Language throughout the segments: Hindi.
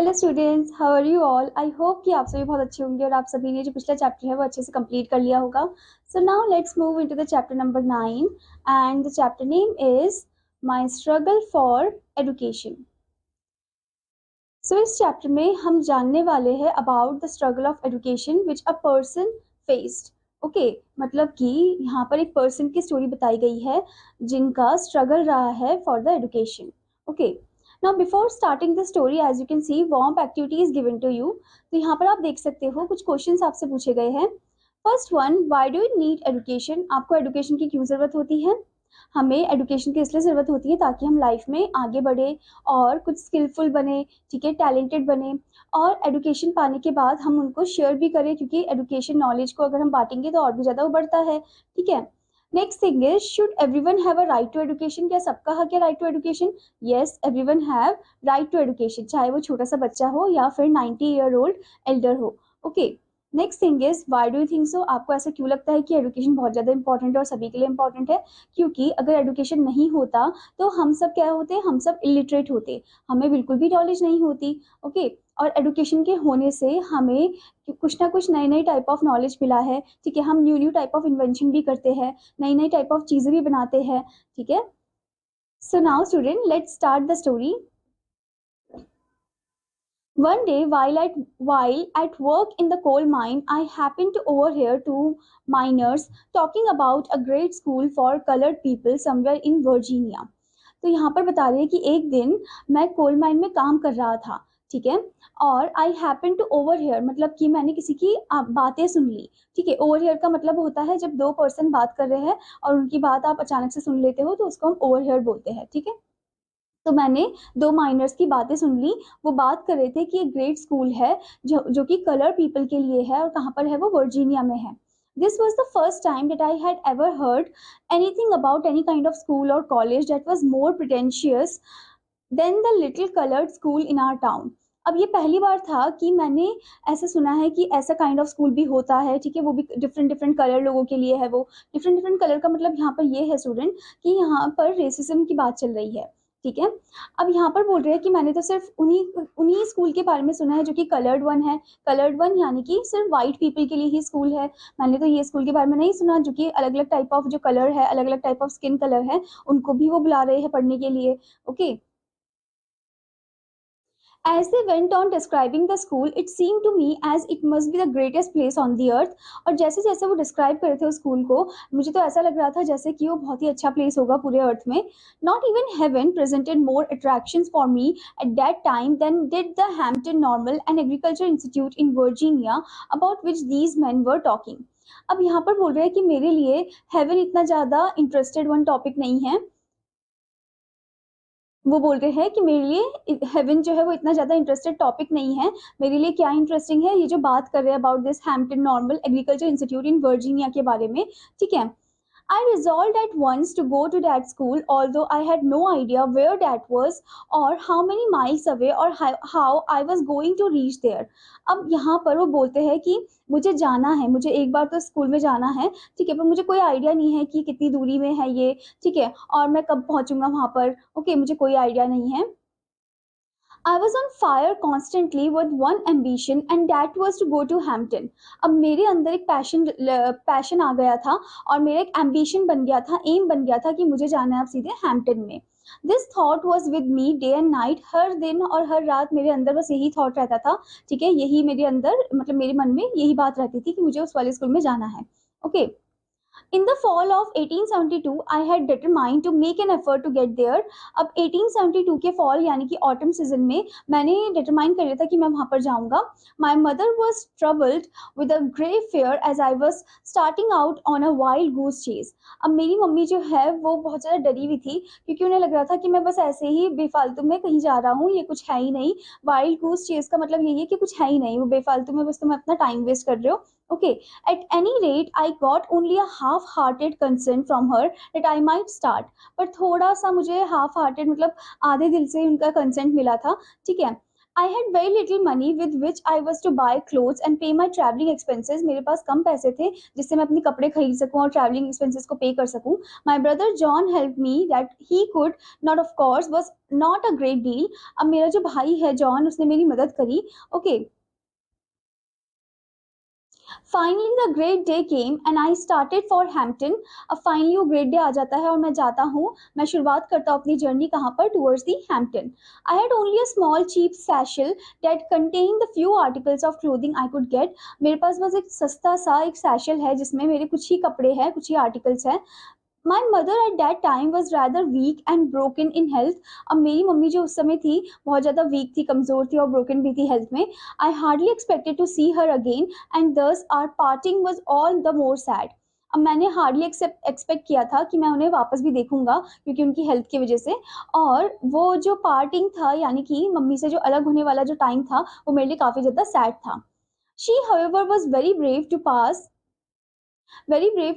Hello students, how are you all. I hope कि आप सभी बहुत अच्छे होंगे और आप सभी ने जो पिछला चैप्टर है वो अच्छे से कंप्लीट कर लिया होगा। So now let's move into the chapter number 9 and the chapter name is my struggle for education. So इस चैप्टर में हम जानने वाले हैं about the struggle of education which a person faced. Okay, मतलब कि यहाँ पर एक पर्सन की स्टोरी बताई गई है जिनका स्ट्रगल रहा है for the education. Okay, now before starting the story as you can see warm activity is given to you. तो यहाँ पर आप देख सकते हो कुछ क्वेश्चंस आपसे पूछे गए हैं। First one, why do you need education. आपको एजुकेशन की क्यों जरूरत होती है। हमें एजुकेशन की इसलिए ज़रूरत होती है ताकि हम लाइफ में आगे बढ़े और कुछ स्किलफुल बने, ठीक है, टैलेंटेड बने। और एजुकेशन पाने के बाद हम उनको शेयर भी करें, क्योंकि एजुकेशन नॉलेज को अगर हम बांटेंगे तो और भी ज़्यादा वो बढ़ता है। ठीक है, next thing is, should everyone have a right to education. क्या सबका हक है right to education. Yes, everyone have right to education, चाहे वो छोटा सा बच्चा हो या फिर 90 ईयर ओल्ड एल्डर हो। Okay, next thing is, why do you think so. आपको ऐसा क्यों लगता है कि एजुकेशन बहुत ज़्यादा इंपॉर्टेंट है और सभी के लिए इंपॉर्टेंट है। क्योंकि अगर एजुकेशन नहीं होता तो हम सब क्या होते, हम सब इलिटरेट होते, हमें बिल्कुल भी नॉलेज नहीं होती। ओके, और एजुकेशन के होने से हमें कुछ ना कुछ नई नई टाइप ऑफ नॉलेज मिला है। ठीक है, हम new new type of invention भी करते हैं, नई नई टाइप ऑफ चीज़ें भी बनाते हैं। ठीक है, so now student let's start the story. One day, while at work in the coal mine, I happened to overhear two miners talking about a great school for colored people somewhere in Virginia. तो यहाँ पर बता रहे हैं कि एक दिन मैं कोल माइन में काम कर रहा था, ठीक है, और आई हैपन टू ओवरहियर, मतलब कि मैंने किसी की बातें सुन ली। ठीक है, ओवरहियर का मतलब होता है जब दो पर्सन बात कर रहे हैं और उनकी बात आप अचानक से सुन लेते हो तो उसको हम ओवरहियर बोलते हैं। ठीक है, तो मैंने दो माइनर्स की बातें सुन ली। वो बात कर रहे थे कि एक ग्रेट स्कूल है जो कि कलर पीपल के लिए है, और कहाँ पर है वो, वर्जीनिया में है। This was the first time that I had ever heard anything about any kind of school or college that was more pretentious than the little coloured school in our town. अब ये पहली बार था कि मैंने ऐसा सुना है कि ऐसा काइंड ऑफ स्कूल भी होता है। ठीक है, वो भी डिफरेंट डिफरेंट कलर लोगों के लिए है। वो डिफरेंट डिफरेंट कलर का मतलब यहाँ पर ये है स्टूडेंट कि यहाँ पर रेसिज्म की बात चल रही है। ठीक है, अब यहाँ पर बोल रहे हैं कि मैंने तो सिर्फ उन्हीं उन्हीं स्कूल के बारे में सुना है जो कि कलर्ड वन है। कलर्ड वन यानी कि सिर्फ वाइट पीपल के लिए ही स्कूल है। मैंने तो ये स्कूल के बारे में नहीं सुना जो कि अलग अलग टाइप ऑफ जो कलर है, अलग अलग टाइप ऑफ स्किन कलर है, उनको भी वो बुला रहे हैं पढ़ने के लिए। Okay, As they went on describing the school, it seemed to me as it must be the greatest place on the earth. और जैसे जैसे वो डिस्क्राइब कर रहे थे उस स्कूल को, मुझे तो ऐसा लग रहा था जैसे कि वो बहुत ही अच्छा प्लेस होगा पूरे अर्थ में। Not even heaven presented more attractions for me at that time than did the Hampton Normal and Agriculture Institute in Virginia, about which these men were talking. अब यहाँ पर बोल रहे हैं कि मेरे लिए हेवन इतना ज़्यादा इंटरेस्टेड वन टॉपिक नहीं है। वो बोल रहे हैं कि मेरे लिए हेवन जो है वो इतना ज़्यादा इंटरेस्टेड टॉपिक नहीं है। मेरे लिए क्या इंटरेस्टिंग है, ये जो बात कर रहे हैं about this Hampton normal agriculture institute in Virginia के बारे में। ठीक है, I resolved at once to go to that school, although I had no idea where that was or how many miles away or how I was going to reach there. अब यहाँ पर वो बोलते हैं कि मुझे जाना है, मुझे एक बार तो स्कूल में जाना है। ठीक है, पर मुझे कोई आइडिया नहीं है कि कितनी दूरी में है ये। ठीक है, और मैं कब पहुँचूंगा वहाँ पर। ओके, मुझे कोई आइडिया नहीं है। I was on fire constantly with one ambition and that was to go to Hampton. अब मेरे अंदर एक पैशन आ गया था और मेरा एक एम्बिशन बन गया था, एम बन गया था कि मुझे जाना है अब सीधे हैम्पटन में। This thought was with me day and night, हर दिन और हर रात मेरे अंदर बस यही थॉट रहता था। ठीक है, यही मेरे अंदर, मतलब मेरे मन में यही बात रहती थी कि मुझे उस वाले स्कूल में जाना है। Okay, In the fall of 1872, I had determined to make an effort to get there. अब 1872 के fall यानी कि autumn season में मैंने determine कर लिया था कि मैं वहाँ पर जाऊँगा। My mother was troubled with a grave fear as I was starting out on a wild goose chase. अब मेरी मम्मी जो है वो बहुत ज़्यादा डरी हुई थी क्योंकि उन्हें लग रहा था कि मैं बस ऐसे ही बेफालतू में कहीं जा रहा हूँ, ये कुछ है ही नहीं। वाइल्ड गूस चेस का मतलब यही है कि कुछ है ही नहीं, वो बेफालतू में बस तुम अपना टाइम वेस्ट कर रहे हो। Okay, at any rate, I got only a half-hearted consent from her that I might start. पर थोड़ा सा मुझे half-hearted मतलब आधे दिल से उनका consent मिला था। ठीक है, I had very little money with which I was to buy clothes and pay my travelling expenses. मेरे पास कम पैसे थे जिससे मैं अपने कपड़े खरीद सकूं और ट्रैवलिंग एक्सपेंसेस को पे कर सकूं। My brother John help me that he could not, of course was not a great deal. अब मेरा जो भाई है जॉन, उसने मेरी मदद करी। Okay, finally the great day came and I started for Hampton. अब फाइनली वो ग्रेट डे आ जाता है और मैं जाता हूँ, मैं शुरुआत करता हूँ अपनी जर्नी कहाँ पर, towards the Hampton. I had only a small cheap satchel that contain the few articles of clothing I could get. मेरे पास बस एक सस्ता सा एक सैशल है जिसमें मेरे कुछ ही कपड़े हैं, कुछ ही आर्टिकल्स हैं। My mother at that time was rather weak and broken in health. अब मेरी मम्मी जो उस समय थी बहुत ज़्यादा वीक थी, कमज़ोर थी और ब्रोकन भी थी हेल्थ में। I hardly expected to see her again and thus our parting was all the more sad. अब मैंने हार्डली एक्सपेक्ट किया था कि मैं उन्हें वापस भी देखूंगा क्योंकि उनकी हेल्थ की वजह से। और वो जो पार्टिंग था, यानी कि मम्मी से जो अलग होने वाला जो टाइम था, वो मेरे लिए काफ़ी ज़्यादा सैड था। She however was very brave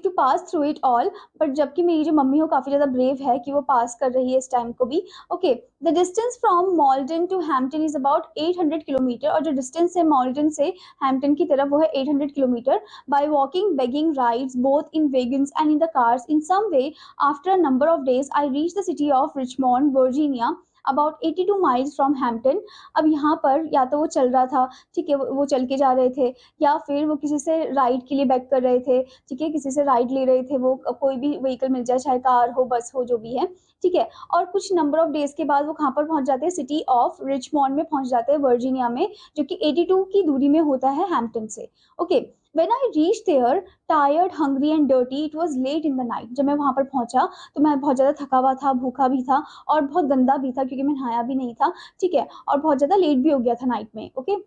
to pass through it all. But जबकि मेरी जो मम्मी हो काफ़ी ज़्यादा ब्रेव है कि वो पास कर रही है इस टाइम को भी। Okay, the distance from Malden to Hampton is about 800 kilometre, और जो डिस्टेंस है मॉल्टन से हैम्पटन की तरफ वो है 800 kilometre. By walking, begging rides both in wagons and in the cars, in some way after a number of days I reach the city of Richmond Virginia, about 82 miles from Hampton. अब यहाँ पर या तो वो चल रहा था, ठीक है, वो चल के जा रहे थे, या फिर वो किसी से राइड के लिए बैक कर रहे थे, ठीक है, किसी से राइड ले रहे थे, वो कोई भी व्हीकल मिल जाए, चाहे कार हो, बस हो, जो भी है, ठीक है। और कुछ नंबर ऑफ डेज के बाद वो कहाँ पर पहुंच जाते हैं, सिटी ऑफ रिचमॉन्ड में पहुंच जाते हैं, वर्जीनिया में, जो कि 82 की दूरी में होता है हैम्पटन से। Okay, when I reach there tired, hungry and dirty, it was late in the night. जब मैं वहां पर पहुंचा तो मैं बहुत ज्यादा थका हुआ था, भूखा भी था और बहुत गंदा भी था क्योंकि मैं नहाया भी नहीं था, ठीक है, और बहुत ज्यादा लेट भी हो गया था नाइट में। Okay,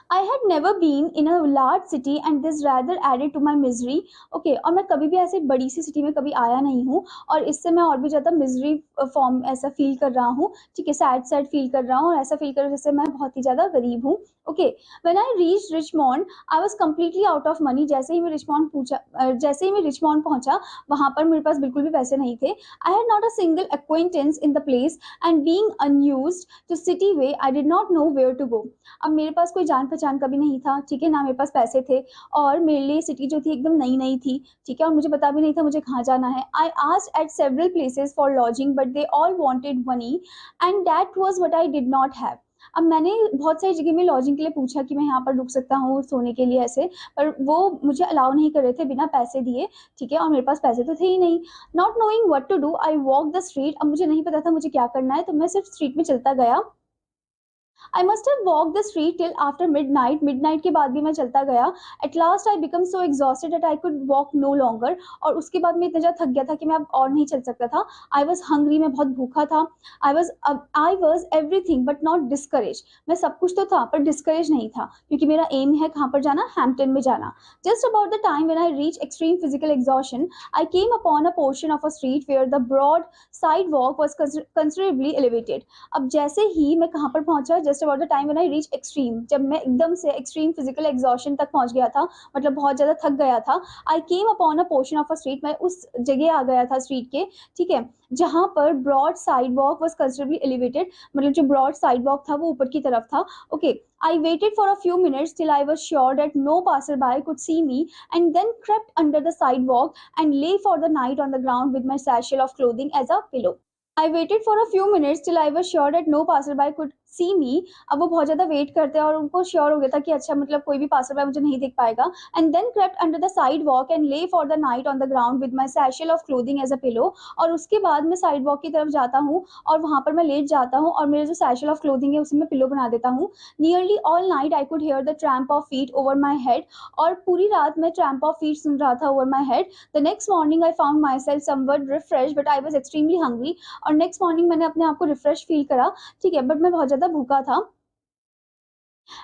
I had never been in a large city and this rather added to my misery. Okay, और मैं कभी भी ऐसे बड़ी सी सिटी में कभी आया नहीं हूँ और इससे मैं और भी ज़्यादा मिजरी फॉर्म ऐसा फील कर रहा हूँ, ठीक है, सैड सैड फील कर रहा हूँ और ऐसा फील कर रहा हूँ जैसे मैं बहुत ही ज़्यादा गरीब हूँ। Okay, when I reach Richmond I was completely out of money. जैसे ही मैं रिचमॉन्ड पहुंचा, वहां पर मेरे पास बिल्कुल भी पैसे नहीं थे। I had not a single acquaintance in the place and being unused to city way I did not know where to go। अब मेरे पास कोई जान पहचान कभी नहीं था, ठीक है, ना मेरे पास पैसे थे, और मेरे लिए सिटी जो थी एकदम नई नई थी, ठीक है, और मुझे पता भी नहीं था मुझे कहाँ जाना है। I asked eight several places for lodging but they all wanted money and that was what I did not have. अब मैंने बहुत सारी जगह में लॉजिंग के लिए पूछा कि मैं यहाँ पर रुक सकता हूँ सोने के लिए ऐसे, पर वो मुझे अलाउ नहीं कर रहे थे बिना पैसे दिए, ठीक है, और मेरे पास पैसे तो थे ही नहीं। Not knowing what to do I walk the street. अब मुझे नहीं पता था मुझे क्या करना है, तो मैं सिर्फ स्ट्रीट में चलता गया। I must have walked the street till after midnight. Midnight के बाद भी मैं चलता गया। At last I become so exhausted that I could walk no longer। और उसके बाद मैं इतना ज़्यादा थक गया था कि मैं अब और नहीं चल सकता था। I was hungry, मैं बहुत भूखा था। I was everything but not discouraged। मैं सब कुछ तो था पर discouraged नहीं था क्योंकि मेरा aim है कहाँ पर जाना, हैम्पटन में जाना। Just about the time when I reached extreme physical exhaustion, I came upon a portion of a street where the broad sidewalk was considerably elevated। अब जैसे ही मैं कहाँ पर पहुंचा, just about the time when I reach extreme, जब मैं एकदम से एक्सट्रीम फिजिकल एग्जॉशन तक पहुंच गया था, मतलब बहुत ज़्यादा थक गया था। I came upon a portion of a street, मैं उस जगह आ गया था स्ट्रीट के, ठीक है, जहाँ पर broad sidewalk was considerably elevated, मतलब जो ब्रॉड साइड वॉक था वो ऊपर की तरफ था। Okay, I waited for a few minutes till I was sure that no passerby could see me and then crept under the sidewalk and lay for the night on the ground with my satchel of clothing as a pillow। I waited for a few minutes till I was sure that no passerby could see me। अब वो बहुत ज़्यादा वेट करते हैं और उनको श्योर हो गया था कि अच्छा मतलब कोई भी passerby मुझे नहीं देख पाएगा। And then crept under the sidewalk and lay for the night on the ground with my satchel of clothing as a pillow। और उसके बाद मैं sidewalk की तरफ जाता हूँ और वहाँ पर मैं लेट जाता हूँ और मेरे जो satchel of clothing है उसे मैं pillow बना देता हूँ। Nearly all night I could hear the tramp of feet over my head। और पूरी रात मैं tramp of feet सुन रहा था over my head। The next morning I found myself somewhat refreshed but I was extremely hungry। और नेक्स्ट मॉर्निंग मैंने अपने आप को रिफ्रेश फील करा, ठीक है, बट मैं बहुत ज़्यादा भूखा था।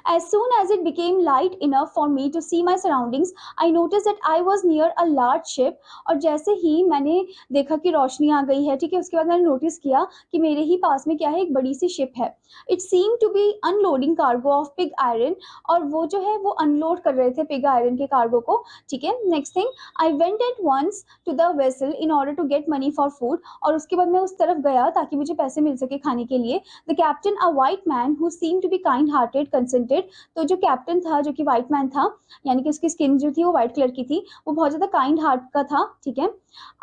As soon as it became light enough for me to see my surroundings, I noticed that I was near a large ship. और जैसे ही मैंने देखा कि रोशनी आ गई है, ठीक है, उसके बाद मैंने नोटिस किया कि मेरे ही पास में क्या है, एक बड़ी सी शिप है. It seem to be unloading cargo of pig iron. और वो जो है वो अनलोड कर रहे थे पिग आयरन के कार्गो को. ठीक है, next thing, I went at once to the vessel in order to get money for food. और उसके बाद मैं उस तरफ गया ताकि मुझे पैसे मिल सके खाने के लिए. The captain, a white man who seem to be kind hearted, consented. तो जो कैप्टन था, जो कि व्हाइट मैन था, यानी कि उसकी स्किन जो थी वो व्हाइट कलर की थी, वो बहुत ज्यादा काइंड हार्ट का था. ठीक है.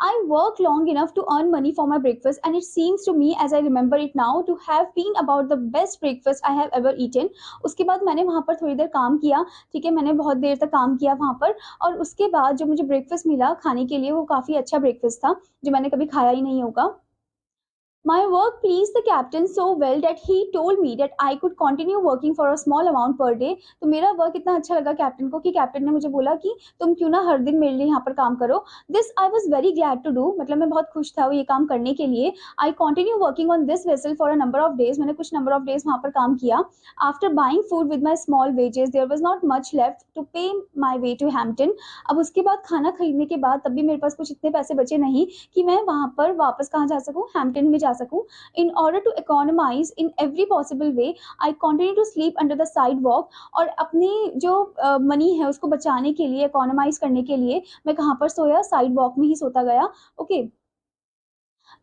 I work long enough to earn money for my breakfast and it seems to me as I remember it now to have been about the best breakfast I have ever eaten. उसके बाद मैंने वहां पर थोड़ी देर काम किया. ठीक है, मैंने बहुत देर तक काम किया वहां पर. और उसके बाद जो मुझे ब्रेकफास्ट मिला खाने के लिए, वो काफी अच्छा ब्रेकफास्ट था जो मैंने कभी खाया ही नहीं होगा. My work pleased the captain so well that he told me that I could continue working for a small amount per day. तो मेरा वर्क इतना अच्छा लगा कैप्टन को कि कैप्टन ने मुझे बोला कि तुम क्यों ना हर दिन मेरे लिए यहाँ पर काम करो. This I was very glad to do. मतलब मैं बहुत खुश था वो ये काम करने के लिए. I continue working on this vessel for a number of days. मैंने कुछ नंबर ऑफ डेज वहाँ पर काम किया. After buying food with my small wages there was not much left to pay my way to Hampton. अब उसके बाद खाना खरीदने के बाद तब भी मेरे पास कुछ इतने पैसे बचे नहीं कि मैं वहाँ पर वापस कहाँ जा सकूँ, हैम्पटन में जा सकूँ. In order to economize in every possible way, I continue to sleep under the sidewalk. और अपनी जो मनी है उसको बचाने के लिए, इकोनोमाइज करने के लिए मैं कहाँ पर सोया, साइड वॉक में ही सोता गया. Okay.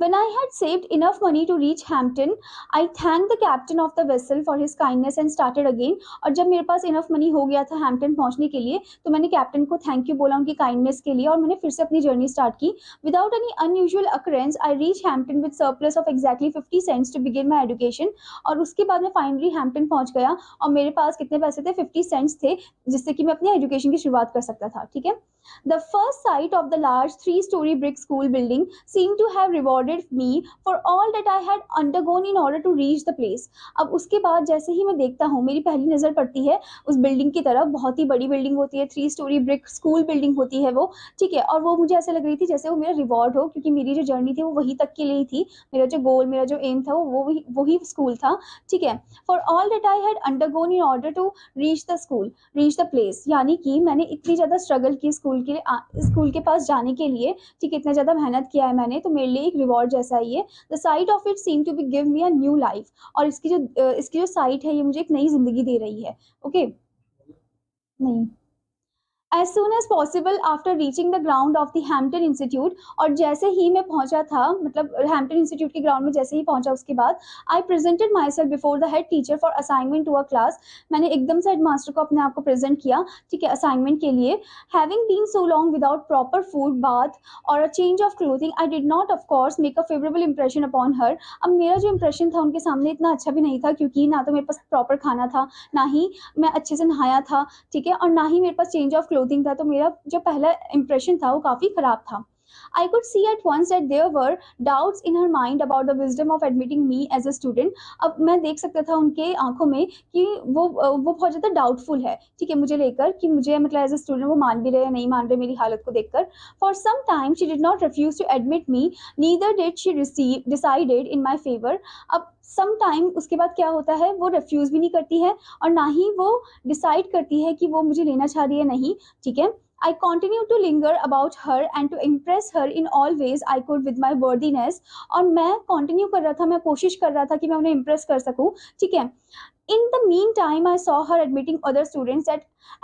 When I had saved enough money to reach Hampton, I thanked the captain of the vessel for his kindness and started again. और जब मेरे पास इनफ मनी हो गया था हैम्पटन पहुंचने के लिए, तो मैंने कैप्टन को थैंक यू बोला उनकी काइंडनेस के लिए और मैंने फिर से अपनी जर्नी स्टार्ट की. Without any unusual occurrence I reach Hampton with surplus of exactly 50 cents to begin my education. और उसके बाद मैं फाइनली हैम्पटन पहुंच गया और मेरे पास कितने पैसे थे, 50 सेंट्स थे, जिससे कि मैं अपनी एजुकेशन की शुरुआत कर सकता था. ठीक है. The first sight of the large 3-story brick school building seemed to have rewarded me for all that I had undergone in order to reach the place. अब उसके बाद जैसे ही मैं देखता हूँ, मेरी पहली नज़र पड़ती है उस बिल्डिंग की तरफ. बहुत ही बड़ी बिल्डिंग होती है, 3-story brick स्कूल बिल्डिंग होती है वो. ठीक है. और वो मुझे ऐसे लग रही थी जैसे वो मेरा रिवॉर्ड हो, क्योंकि मेरी जो जर्नी थी वो वही तक के लिए ही थी. मेरा जो गोल, मेरा जो एम था वो वही स्कूल था. ठीक है. For all that I had undergone in order to reach the school, reach the place, यानी कि मैंने इतनी ज़्यादा स्ट्रगल की स्कूल के लिए, स्कूल के पास जाने के लिए. ठीक है, इतना ज़्यादा मेहनत किया है मैंने, तो मेरे लिए एक रिवॉर्ड जैसा ही है. The sight of it seem to be give me a new life. और इसकी जो साइट है ये मुझे एक नई जिंदगी दे रही है. ओके. नहीं. As soon as possible after reaching the ground of the Hampton Institute, और जैसे ही मैं पहुंचा था, मतलब हैम्पटन इंस्टीट्यूट के ग्राउंड में जैसे ही पहुंचा, उसके बाद I presented myself before the head teacher for assignment to a class. मैंने एकदम से हेड मास्टर को अपने आप को प्रेजेंट किया. ठीक है, असाइनमेंट के लिए. Having been so long without proper food, bath और a change of clothing, I did not of course make a favourable impression upon her. अब मेरा जो इंप्रेशन था उनके सामने इतना अच्छा भी नहीं था, क्योंकि ना तो मेरे पास प्रॉपर खाना था, ना ही मैं अच्छे से नहाया था. ठीक है. और ना ही मेरे पास चेंज ऑफ क्लोथिंग था. तो मेरा जो पहला इंप्रेशन था वो काफी खराब था. I could see at once that there were doubts in her mind about the wisdom of admitting me as a student. अब मैं देख सकता था उनके आंखों में कि वो बहुत ज़्यादा डाउटफुल है. ठीक है, मुझे लेकर कि मुझे मतलब एज ए स्टूडेंट वो मान भी रहे या नहीं मान रहे मेरी हालत को देखकर. For some time she did not refuse to admit me, neither did she decided in my favour. अब सम टाइम उसके बाद क्या होता है, वो रिफ्यूज भी नहीं करती है और ना ही वो डिसाइड करती है कि वो मुझे लेना चाह रही है नहीं. ठीक है. I continued to linger about her and to impress her in all ways I could with my worthiness. और मैं continue कर रहा था, मैं कोशिश कर रहा था कि मैं उन्हें impress कर सकूं. ठीक है. In the meantime, I saw her admitting other students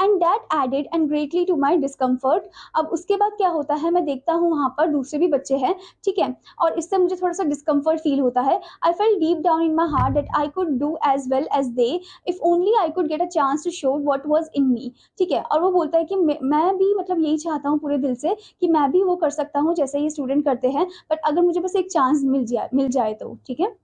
and that added and greatly to my discomfort. अब उसके बाद क्या होता है, मैं देखता हूँ वहाँ पर दूसरे भी बच्चे हैं. ठीक है. और इससे मुझे थोड़ा सा डिस्कम्फर्ट फील होता है. I felt deep down in my heart that I could do as well as they if only I could get a chance to show what was in me. ठीक है. और वो बोलता है कि मैं भी मतलब यही चाहता हूँ पूरे दिल से कि मैं भी वो कर सकता हूँ जैसे ये स्टूडेंट करते हैं, बट अगर मुझे बस एक चांस मिल जाए तो. ठीक है.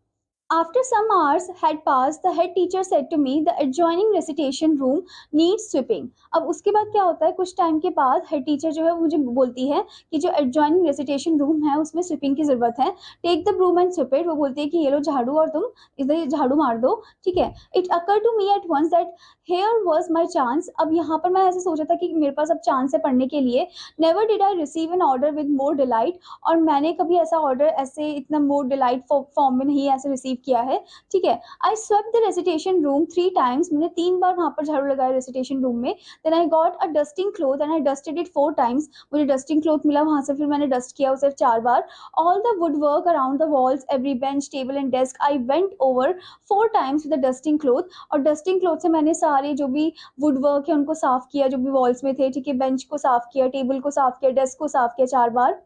After some hours had passed, the head teacher said to me, the adjoining recitation room needs sweeping. अब उसके बाद क्या होता है, कुछ टाइम के बाद हेड टीचर जो है वो मुझे बोलती है कि जो adjoining recitation room है उसमें स्वीपिंग की जरूरत है. Take the broom and sweep it. वो बोलती है कि ये लो झाड़ू और तुम इधर झाड़ू मार दो. ठीक है. It occur to me at once that here was my chance. अब यहाँ पर मैं ऐसे सोचा था कि मेरे पास अब चांस है पढ़ने के लिए. Never did I receive an order with more delight. और मैंने कभी ऐसा ऑर्डर ऐसे इतना मोर डिलाइट फॉर्म में नहीं ऐसे रिसीव ठीक किया है, ठीक है। I swept the recitation room 3 times, मैंने 3 बार वहाँ पर झाड़ू लगाया रेसिटेशन रूम में। Then I got a dusting cloth and I dusted it 4 times, मुझे डस्टिंग क्लॉथ मिला वहाँ से, फिर मैंने डस्ट किया उसे 4 बार। All the woodwork around the walls, every bench, table and desk I went over 4 times with the dusting cloth, और डस्टिंग क्लॉथ से मैंने सारे जो भी वुड वर्क है उनको साफ किया, जो भी वॉल्स में थे, ठीक है। बेंच को साफ किया, टेबल को साफ किया, डेस्क को साफ किया 4 बार।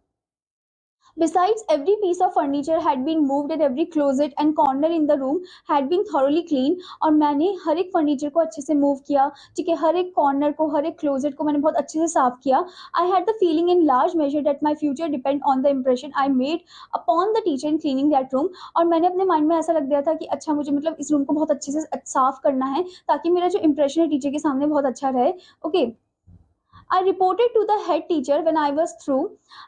Besides, every piece of furniture had been moved and every closet and corner in the room had been thoroughly clean, और मैंने हर एक फर्नीचर को अच्छे से मूव किया, ठीक है। हर एक कॉर्नर को, हर एक क्लोजेट को मैंने बहुत अच्छे से साफ किया। I had the feeling in large measure that my future depend on the impression I made upon the teacher in cleaning that room, और मैंने अपने माइंड में ऐसा लग गया था कि अच्छा मुझे मतलब इस रूम को बहुत अच्छे से साफ करना है, ताकि मेरा जो इंप्रेशन है टीचर के सामने बहुत अच्छा रहे। Okay, I reported to the head teacher when I was through,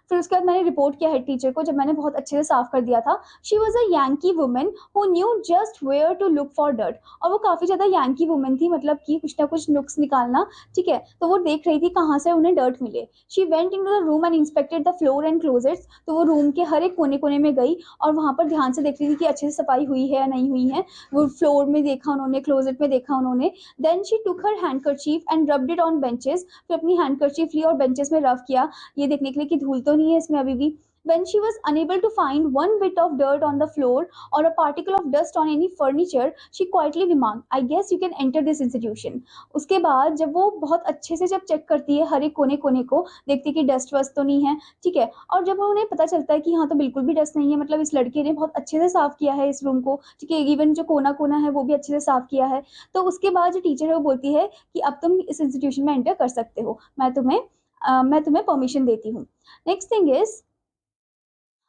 फिर उसके बाद मैंने रिपोर्ट किया हेड टीचर को जब मैंने बहुत अच्छे से साफ कर दिया था। She was a Yankee woman who knew just where to look for dirt, और वो काफ़ी ज़्यादा यांकी वुमन थी, मतलब कि कुछ ना कुछ नुक्स निकालना, ठीक है। तो वो देख रही थी कहाँ से उन्हें डर्ट मिले। She went into the room and inspected the floor and closets, तो वो रूम के हर एक कोने कोने में गई और वहाँ पर ध्यान से देख रही थी कि अच्छे से सफाई हुई है या नहीं हुई है। वो फ्लोर में देखा उन्होंने, क्लोजेट में देखा उन्होंने। Then she took her handkerchief and rubbed it on benches, फिर अपनी हैंडकरचीफ ली और बेंचेस में रफ किया, ये देखने के लिए कि धूल तो नहीं है इसमें अभी भी। When she was unable to find one bit of dirt on the floor or a particle of dust on any furniture, she quietly remarked, "I guess you can enter this institution." उसके बाद जब वो बहुत अच्छे से जब चेक करती है हर एक कोने कोने को, देखती है कि डस्ट वस्ट तो नहीं है, ठीक है। और जब उन्हें पता चलता है कि यहाँ तो बिल्कुल भी डस्ट नहीं है, मतलब इस लड़के ने बहुत अच्छे से साफ किया है इस रूम को, ठीक है। इवन जो कोना कोना है वो भी अच्छे से साफ किया है। तो उसके बाद जो टीचर है वो बोलती है कि अब तुम इस इंस्टीट्यूशन में एंटर कर सकते हो, मैं तुम्हें परमिशन देती हूँ। Next thing is,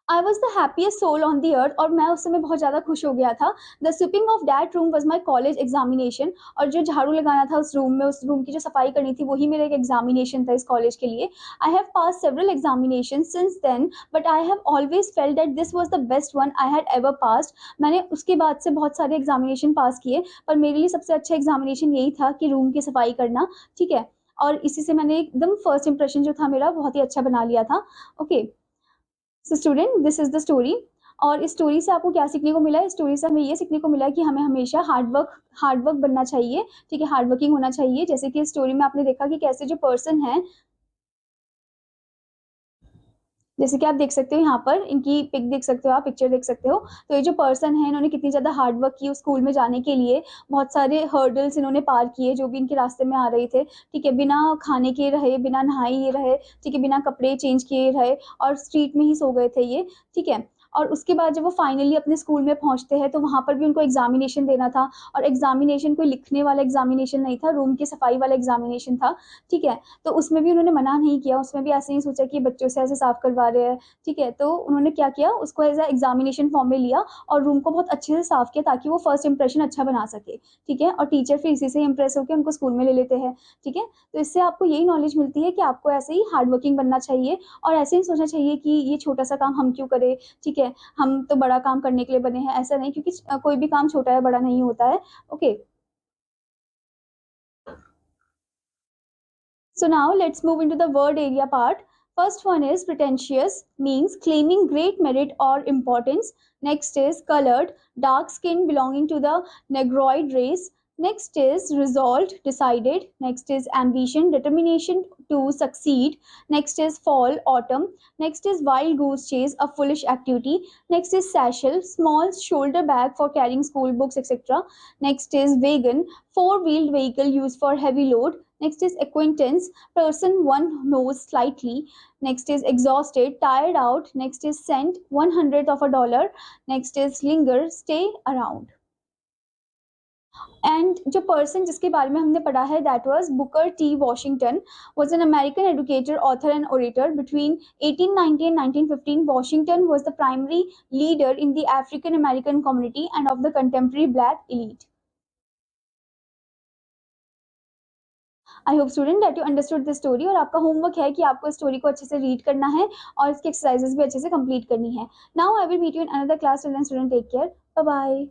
I was the happiest soul on the earth, और मैं उस समय बहुत ज़्यादा खुश हो गया था। The sweeping of that room was my college examination, और जो झाड़ू लगाना था उस रूम में, उस रूम की जो सफाई करनी थी, वही मेरा एक एग्जामिनेशन था इस कॉलेज के लिए। I have pass several examination since then, but I have always felt that this was the best one I had ever passed. मैंने उसके बाद से बहुत सारे एग्जामिनेशन पास किए, पर मेरे लिए सबसे अच्छा एग्जामिनेशन यही था कि रूम की सफाई करना, ठीक है। और इसी से मैंने एकदम फर्स्ट इंप्रेशन जो था मेरा बहुत ही अच्छा बना लिया था। Okay, so student, this is the story. और इस स्टोरी से आपको क्या सीखने को मिला है? इस स्टोरी से हमें ये सीखने को मिला है कि हमें हमेशा हार्ड वर्क बनना चाहिए, ठीक है। हार्ड वर्किंग होना चाहिए। जैसे कि इस स्टोरी में आपने देखा कि कैसे जो पर्सन है, जैसे कि आप देख सकते हो यहाँ पर इनकी पिक देख सकते हो, आप पिक्चर देख सकते हो। तो ये जो पर्सन है, इन्होंने कितनी ज़्यादा हार्ड वर्क की उस स्कूल में जाने के लिए, बहुत सारे हर्डल्स इन्होंने पार किए जो भी इनके रास्ते में आ रहे थे, ठीक है। बिना खाने के रहे, बिना नहाए ये रहे, ठीक है, बिना कपड़े चेंज किए रहे, और स्ट्रीट में ही सो गए थे ये, ठीक है। और उसके बाद जब वो फाइनली अपने स्कूल में पहुंचते हैं तो वहाँ पर भी उनको एग्जामिनेशन देना था, और एग्जामिनेशन कोई लिखने वाला एग्जामिनेशन नहीं था, रूम की सफाई वाला एग्जामिनेशन था, ठीक है। तो उसमें भी उन्होंने मना नहीं किया, उसमें भी ऐसे ही सोचा कि बच्चों से ऐसे साफ करवा रहे हैं, ठीक है। तो उन्होंने क्या किया, उसको एज ए एग्जामिनेशन फॉर्म में लिया और रूम को बहुत अच्छे से साफ किया ताकि वो फर्स्ट इंप्रेशन अच्छा बना सके, ठीक है। और टीचर फिर इसी से इंप्रेस होकर उनको स्कूल में ले लेते हैं, ठीक है। तो इससे आपको यही नॉलेज मिलती है कि आपको ऐसे ही हार्ड वर्किंग बनना चाहिए, और ऐसे ही सोचना चाहिए कि ये छोटा सा काम हम क्यों करें, ठीक है। हम तो बड़ा काम करने के लिए बने हैं, ऐसा नहीं, क्योंकि कोई भी काम छोटा या बड़ा नहीं होता है। Okay, so now let's move into the word area part. First one is pretentious, means claiming great merit or importance. Next is colored, dark skin belonging to the negroid race. Next is resolved, decided. Next is ambition, determination to succeed. Next is fall, autumn. Next is wild goose chase, a foolish activity. Next is satchel, small shoulder bag for carrying school books, etc. Next is wagon, four-wheeled vehicle used for heavy load. Next is acquaintance, person one knows slightly. Next is exhausted, tired out. Next is cent, 1/100 of a dollar. Next is linger, stay around. And जो पर्सन जिसके बारे में हमने पढ़ा है, that was Booker T Washington, was an American educator, author and orator. Between 1890 and 1915 Washington was the primary leader in the African American community end of the contemporary black elite. I hope student that you understood this story, और आपका होमवर्क है कि आपको इस स्टोरी को अच्छे से रीड करना है और इसकी एक्सरसाइजेस भी अच्छे से कंप्लीट करनी है। Now I will meet you in another class, till then student take care, bye bye.